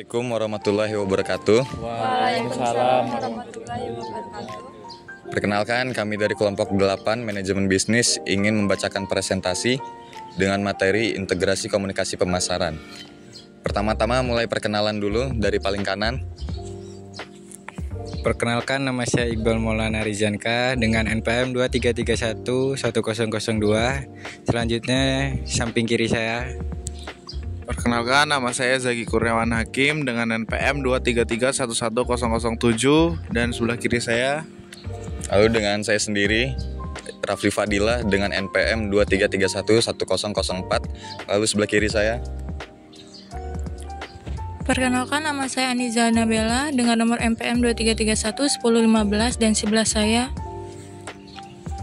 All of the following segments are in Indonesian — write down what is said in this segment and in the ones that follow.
Assalamualaikum warahmatullahi wabarakatuh. Waalaikumsalam warahmatullahi wabarakatuh. Perkenalkan, kami dari kelompok 8 Manajemen Bisnis ingin membacakan presentasi dengan materi integrasi komunikasi pemasaran. Pertama-tama mulai perkenalan dulu dari paling kanan. Perkenalkan, nama saya Iqbal Maulana Rizanka dengan NPM 23311002. Selanjutnya samping kiri saya. Perkenalkan, nama saya Zaki Kurniawan Hakim dengan NPM 233111007 dan sebelah kiri saya. Lalu dengan saya sendiri, Rafli Fadilah dengan NPM 23311004. Lalu sebelah kiri saya. Perkenalkan, nama saya Aniza Nabela dengan nomor NPM 23311015 dan sebelah saya.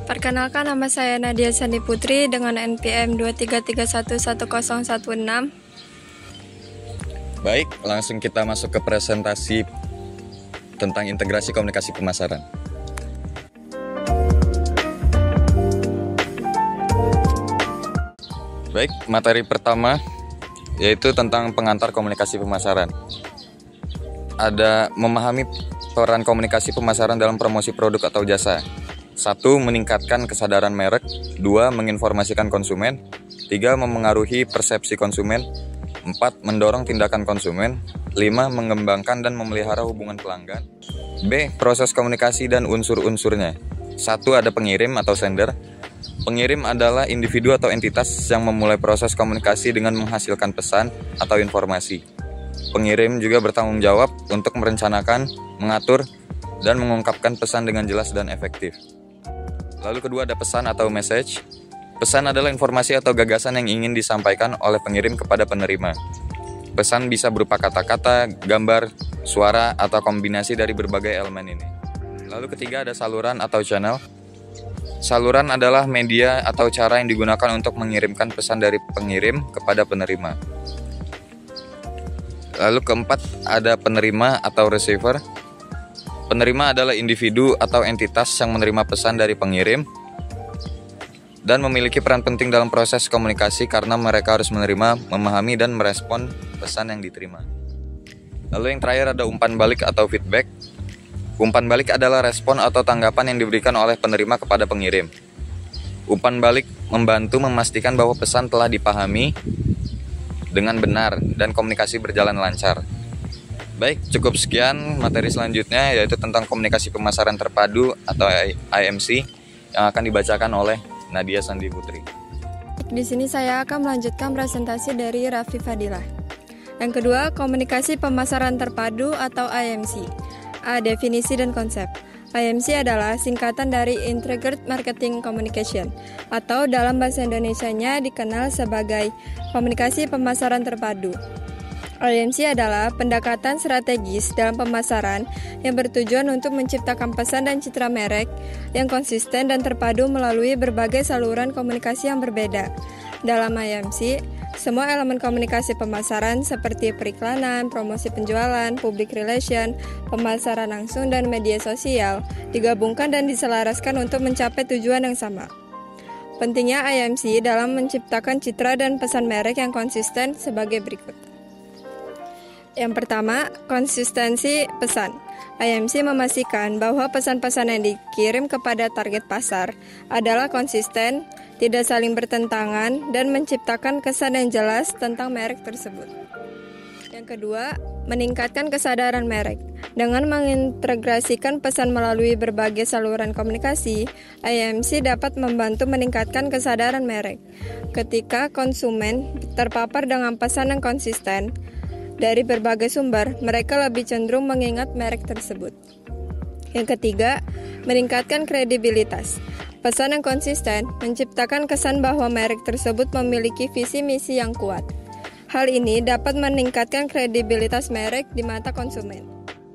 Perkenalkan, nama saya Nadia Sandi Putri dengan NPM 23311016. Baik, langsung kita masuk ke presentasi tentang integrasi komunikasi pemasaran. Baik, materi pertama yaitu tentang pengantar komunikasi pemasaran. Ada memahami peran komunikasi pemasaran dalam promosi produk atau jasa. 1. Meningkatkan kesadaran merek. 2. Menginformasikan konsumen. 3. Memengaruhi persepsi konsumen. 4. Mendorong tindakan konsumen. 5. Mengembangkan dan memelihara hubungan pelanggan. B. Proses komunikasi dan unsur-unsurnya. 1. Ada pengirim atau sender. Pengirim adalah individu atau entitas yang memulai proses komunikasi dengan menghasilkan pesan atau informasi. Pengirim juga bertanggung jawab untuk merencanakan, mengatur, dan mengungkapkan pesan dengan jelas dan efektif. Lalu kedua ada pesan atau message. Pesan adalah informasi atau gagasan yang ingin disampaikan oleh pengirim kepada penerima. Pesan bisa berupa kata-kata, gambar, suara, atau kombinasi dari berbagai elemen ini. Lalu ketiga ada saluran atau channel. Saluran adalah media atau cara yang digunakan untuk mengirimkan pesan dari pengirim kepada penerima. Lalu keempat ada penerima atau receiver. Penerima adalah individu atau entitas yang menerima pesan dari pengirim dan memiliki peran penting dalam proses komunikasi karena mereka harus menerima, memahami, dan merespon pesan yang diterima. Lalu yang terakhir ada umpan balik atau feedback. Umpan balik adalah respon atau tanggapan yang diberikan oleh penerima kepada pengirim. Umpan balik membantu memastikan bahwa pesan telah dipahami dengan benar dan komunikasi berjalan lancar. Baik, cukup sekian materi selanjutnya yaitu tentang komunikasi pemasaran terpadu atau IMC yang akan dibacakan oleh Nadia Sandi Putri. Di sini saya akan melanjutkan presentasi dari Rafli Fadilah. Yang kedua, komunikasi pemasaran terpadu atau IMC. A. Definisi dan konsep. IMC adalah singkatan dari Integrated Marketing Communication atau dalam bahasa Indonesianya dikenal sebagai komunikasi pemasaran terpadu. IMC adalah pendekatan strategis dalam pemasaran yang bertujuan untuk menciptakan pesan dan citra merek yang konsisten dan terpadu melalui berbagai saluran komunikasi yang berbeda. Dalam IMC, semua elemen komunikasi pemasaran seperti periklanan, promosi penjualan, public relation, pemasaran langsung, dan media sosial digabungkan dan diselaraskan untuk mencapai tujuan yang sama. Pentingnya IMC dalam menciptakan citra dan pesan merek yang konsisten sebagai berikut. Yang pertama, konsistensi pesan. IMC memastikan bahwa pesan-pesan yang dikirim kepada target pasar adalah konsisten, tidak saling bertentangan, dan menciptakan kesan yang jelas tentang merek tersebut. Yang kedua, meningkatkan kesadaran merek. Dengan mengintegrasikan pesan melalui berbagai saluran komunikasi, IMC dapat membantu meningkatkan kesadaran merek. Ketika konsumen terpapar dengan pesan yang konsisten dari berbagai sumber, mereka lebih cenderung mengingat merek tersebut. Yang ketiga, meningkatkan kredibilitas. Pesan yang konsisten menciptakan kesan bahwa merek tersebut memiliki visi misi yang kuat. Hal ini dapat meningkatkan kredibilitas merek di mata konsumen.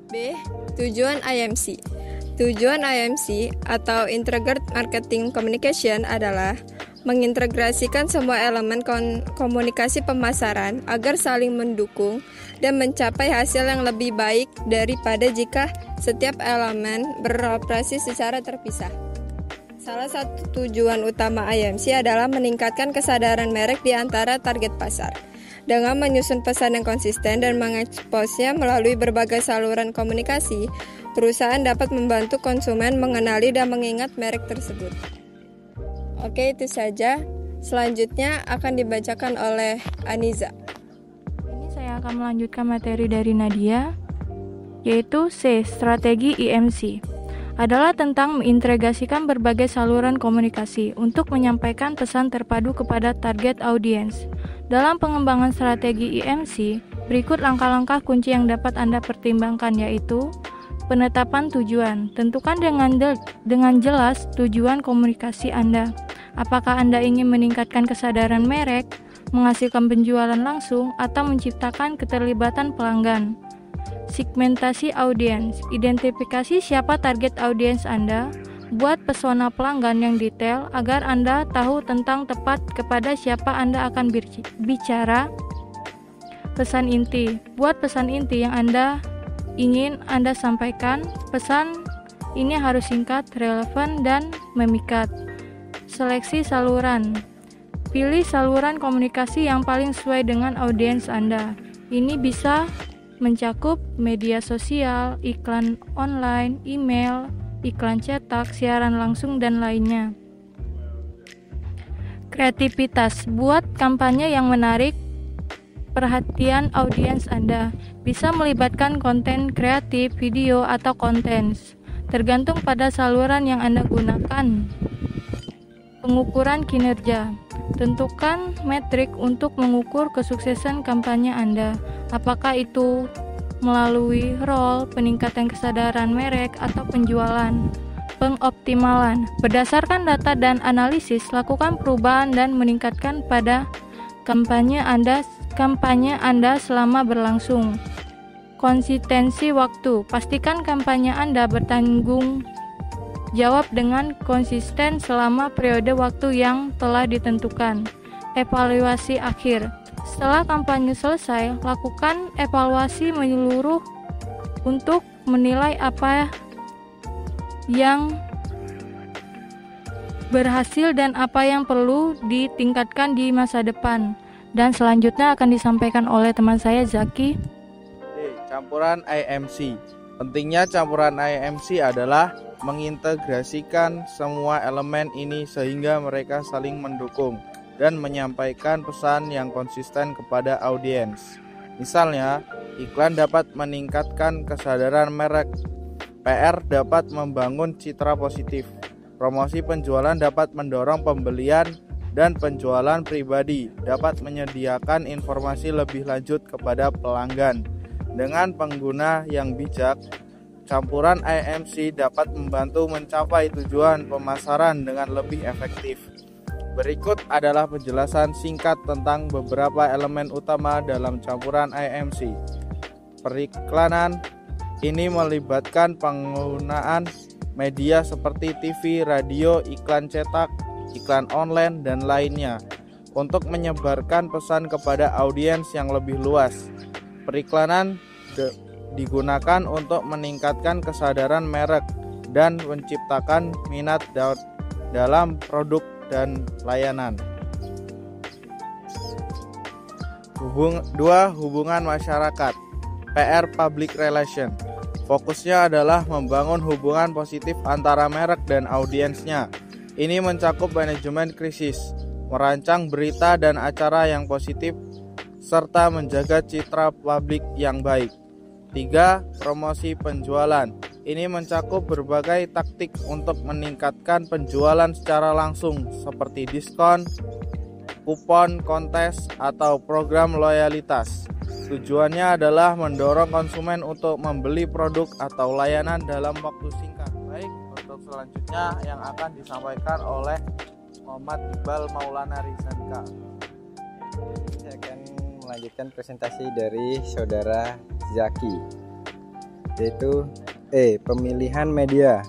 B. Tujuan IMC. Tujuan IMC atau Integrated Marketing Communication adalah mengintegrasikan semua elemen komunikasi pemasaran agar saling mendukung dan mencapai hasil yang lebih baik daripada jika setiap elemen beroperasi secara terpisah. Salah satu tujuan utama IMC adalah meningkatkan kesadaran merek di antara target pasar. Dengan menyusun pesan yang konsisten dan mengeksposnya melalui berbagai saluran komunikasi, perusahaan dapat membantu konsumen mengenali dan mengingat merek tersebut. Oke, itu saja. Selanjutnya akan dibacakan oleh Aniza. Ini saya akan melanjutkan materi dari Nadia, yaitu C. Strategi IMC. Adalah tentang mengintegrasikan berbagai saluran komunikasi untuk menyampaikan pesan terpadu kepada target audiens. Dalam pengembangan strategi IMC, berikut langkah-langkah kunci yang dapat Anda pertimbangkan, yaitu penetapan tujuan. Tentukan dengan jelas tujuan komunikasi Anda. Apakah Anda ingin meningkatkan kesadaran merek, menghasilkan penjualan langsung, atau menciptakan keterlibatan pelanggan? Segmentasi audiens. Identifikasi siapa target audiens Anda. Buat pesona pelanggan yang detail agar Anda tahu tentang tepat kepada siapa Anda akan bicara. Pesan inti. Buat pesan inti yang Anda ingin Anda sampaikan. Pesan ini harus singkat, relevan, dan memikat. Seleksi saluran. Pilih saluran komunikasi yang paling sesuai dengan audiens Anda. Ini bisa mencakup media sosial, iklan online, email, iklan cetak, siaran langsung, dan lainnya. Kreativitas. Buat kampanye yang menarik perhatian audiens Anda. Bisa melibatkan konten kreatif, video, atau konten. Tergantung pada saluran yang Anda gunakan. Pengukuran kinerja. Tentukan metrik untuk mengukur kesuksesan kampanye Anda. Apakah itu melalui role, peningkatan kesadaran merek, atau penjualan. Pengoptimalan. Berdasarkan data dan analisis, lakukan perubahan dan meningkatkan pada kampanye Anda selama berlangsung. Konsistensi waktu. Pastikan kampanye Anda bertanggung jawab dengan konsisten selama periode waktu yang telah ditentukan. Evaluasi akhir. Setelah kampanye selesai, lakukan evaluasi menyeluruh untuk menilai apa yang berhasil dan apa yang perlu ditingkatkan di masa depan. Dan selanjutnya akan disampaikan oleh teman saya, Zaki. Campuran IMC. Pentingnya campuran IMC adalah mengintegrasikan semua elemen ini sehingga mereka saling mendukung dan menyampaikan pesan yang konsisten kepada audiens. Misalnya, iklan dapat meningkatkan kesadaran merek, PR dapat membangun citra positif, promosi penjualan dapat mendorong pembelian, dan penjualan pribadi dapat menyediakan informasi lebih lanjut kepada pelanggan. Dengan pengguna yang bijak, campuran IMC dapat membantu mencapai tujuan pemasaran dengan lebih efektif. Berikut adalah penjelasan singkat tentang beberapa elemen utama dalam campuran IMC. Periklanan ini melibatkan penggunaan media seperti TV, radio, iklan cetak, iklan online, dan lainnya untuk menyebarkan pesan kepada audiens yang lebih luas. Periklanan digunakan untuk meningkatkan kesadaran merek dan menciptakan minat dalam produk dan layanan. Hubungan masyarakat. PR Public Relation. Fokusnya adalah membangun hubungan positif antara merek dan audiensnya. Ini mencakup manajemen krisis, merancang berita dan acara yang positif, serta menjaga citra publik yang baik. 3. Promosi penjualan. Ini mencakup berbagai taktik untuk meningkatkan penjualan secara langsung seperti diskon, kupon, kontes, atau program loyalitas. Tujuannya adalah mendorong konsumen untuk membeli produk atau layanan dalam waktu singkat. Baik, untuk selanjutnya yang akan disampaikan oleh Muhammad Iqbal Maulana Rizanka. Saya akan melanjutkan presentasi dari saudara Zaki, yaitu pemilihan media.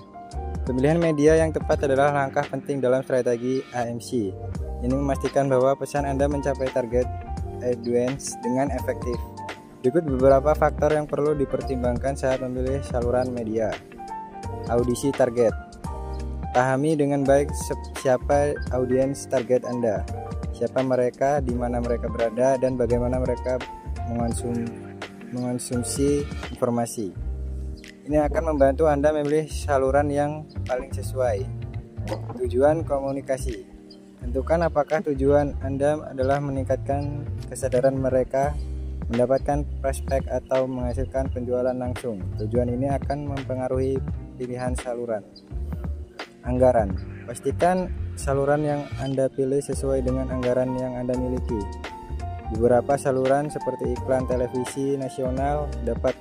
Pemilihan media yang tepat adalah langkah penting dalam strategi IMC. Ini memastikan bahwa pesan Anda mencapai target audiens dengan efektif. Berikut beberapa faktor yang perlu dipertimbangkan saat memilih saluran media. Audisi target. Pahami dengan baik siapa audiens target Anda. siapa mereka, di mana mereka berada, dan bagaimana mereka mengonsumsi informasi. Ini akan membantu Anda memilih saluran yang paling sesuai. Tujuan komunikasi. Tentukan apakah tujuan Anda adalah meningkatkan kesadaran mereka, mendapatkan prospek, atau menghasilkan penjualan langsung. Tujuan ini akan mempengaruhi pilihan saluran. Anggaran. Pastikan saluran yang Anda pilih sesuai dengan anggaran yang Anda miliki. Beberapa saluran seperti iklan televisi nasional dapat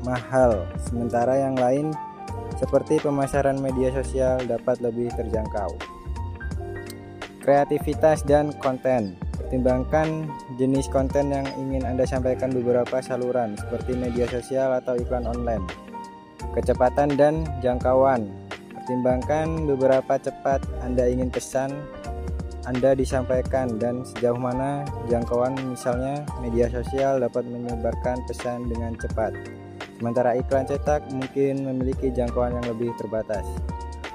mahal, sementara yang lain seperti pemasaran media sosial dapat lebih terjangkau. Kreativitas dan konten. Pertimbangkan jenis konten yang ingin Anda sampaikan. Beberapa saluran seperti media sosial atau iklan online. Kecepatan dan jangkauan. Pertimbangkan beberapa cepat Anda ingin pesan Anda disampaikan dan sejauh mana jangkauan, misalnya media sosial dapat menyebarkan pesan dengan cepat. Sementara iklan cetak mungkin memiliki jangkauan yang lebih terbatas.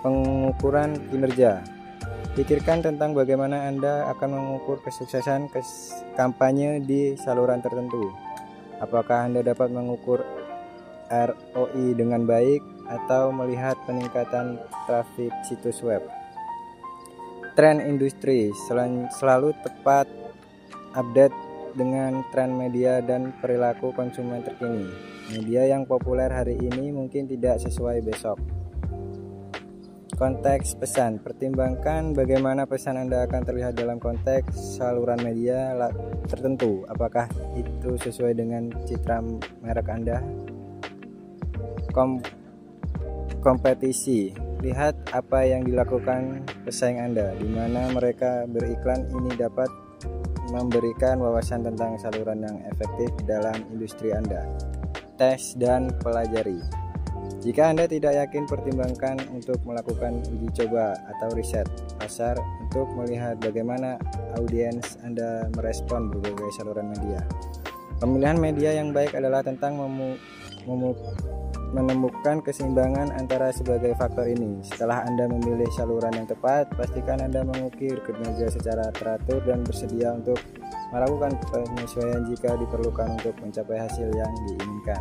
Pengukuran kinerja. Pikirkan tentang bagaimana Anda akan mengukur kesuksesan kampanye di saluran tertentu. Apakah Anda dapat mengukur ROI dengan baik atau melihat peningkatan trafik situs web. Tren industri. Selalu tepat update dengan tren media dan perilaku konsumen terkini. Media yang populer hari ini mungkin tidak sesuai besok. Konteks pesan. Pertimbangkan bagaimana pesan Anda akan terlihat dalam konteks saluran media tertentu. Apakah itu sesuai dengan citra merek Anda? Kompetisi. Lihat apa yang dilakukan pesaing Anda, di mana mereka beriklan. Ini dapat memberikan wawasan tentang saluran yang efektif dalam industri Anda. Tes dan pelajari. Jika Anda tidak yakin, pertimbangkan untuk melakukan uji coba atau riset pasar untuk melihat bagaimana audiens Anda merespon berbagai saluran media. Pemilihan media yang baik adalah tentang menemukan keseimbangan antara sebagai faktor ini. Setelah Anda memilih saluran yang tepat, pastikan Anda mengukir kinerja secara teratur dan bersedia untuk melakukan penyesuaian jika diperlukan untuk mencapai hasil yang diinginkan.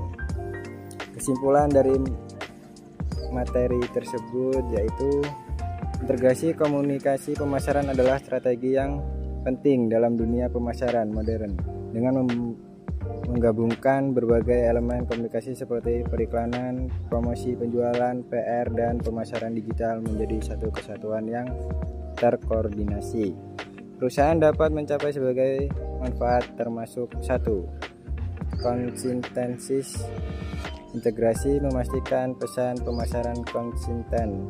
Kesimpulan dari materi tersebut yaitu integrasi komunikasi pemasaran adalah strategi yang penting dalam dunia pemasaran modern dengan menggabungkan berbagai elemen komunikasi seperti periklanan, promosi, penjualan, PR, dan pemasaran digital menjadi satu kesatuan yang terkoordinasi. Perusahaan dapat mencapai sebagai manfaat termasuk 1. Konsistensi. Integrasi memastikan pesan pemasaran konsisten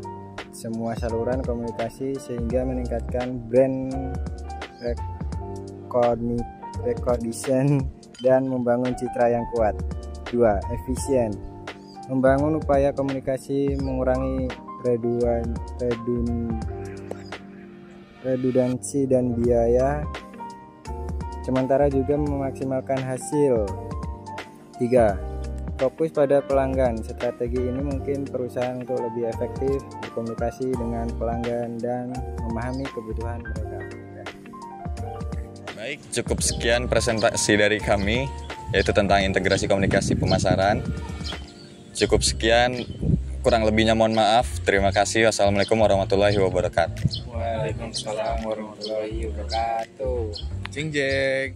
semua saluran komunikasi sehingga meningkatkan brand recognition dan membangun citra yang kuat. 2. Efisien. Membangun upaya komunikasi mengurangi redundansi dan biaya, sementara juga memaksimalkan hasil. 3. Fokus pada pelanggan. Strategi ini mungkin perusahaan untuk lebih efektif berkomunikasi dengan pelanggan dan memahami kebutuhan mereka. Baik, cukup sekian presentasi dari kami, yaitu tentang integrasi komunikasi pemasaran. Cukup sekian, kurang lebihnya mohon maaf. Terima kasih. Wassalamualaikum warahmatullahi wabarakatuh. Waalaikumsalam warahmatullahi wabarakatuh. Jeng jeng.